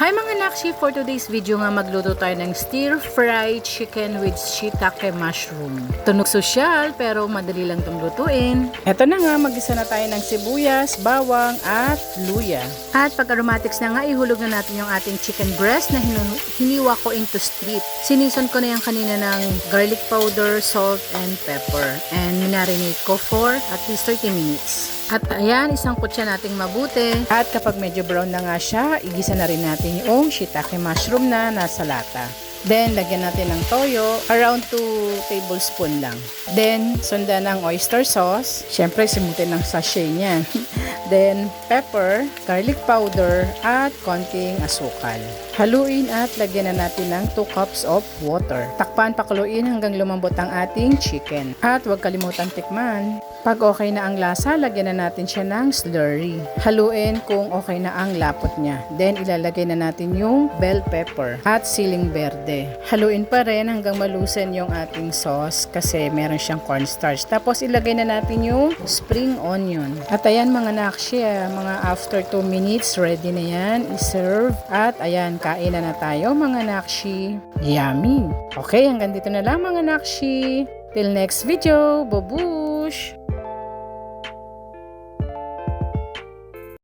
Hi mga nakshi! For today's video nga magluto tayo ng stir-fried chicken with shiitake mushroom. Tunog sosyal pero madali lang itong lutuin. Eto na nga, mag-isa na tayo ng sibuyas, bawang at luya. At pag aromatics na nga, ihulog na natin yung ating chicken breast na hiniwa ko into strip. Sinison ko na yan kanina ng garlic powder, salt, and pepper. And minarinate ko for at least 30 minutes. At ayan, isang kutsa nating mabuti. At kapag medyo brown na nga siya, igisa na rin natin yung shiitake mushroom na nasa lata. Then, lagyan natin ng toyo, around 2 tablespoon lang. Then, sundan ng oyster sauce. Siyempre, simutin ng sachet niyan. Then, pepper, garlic powder, at konting asukal. Haluin at lagyan na natin ng 2 cups of water. Takpan, pakuluin hanggang lumambot ang ating chicken. At huwag kalimutan tikman. Pag okay na ang lasa, lagyan na natin siya ng slurry. Haluin kung okay na ang lapot niya. Then, ilalagay na natin yung bell pepper at siling berde. Haluin pa rin hanggang malusin yung ating sauce kasi meron siyang cornstarch. Tapos, ilagay na natin yung spring onion. At ayan mga nakshi, mga after 2 minutes, ready na yan. I-serve. At ayan, kain na tayo mga nakshi. Yummy! Okay, hanggang dito na lang mga nakshi. Till next video, babush!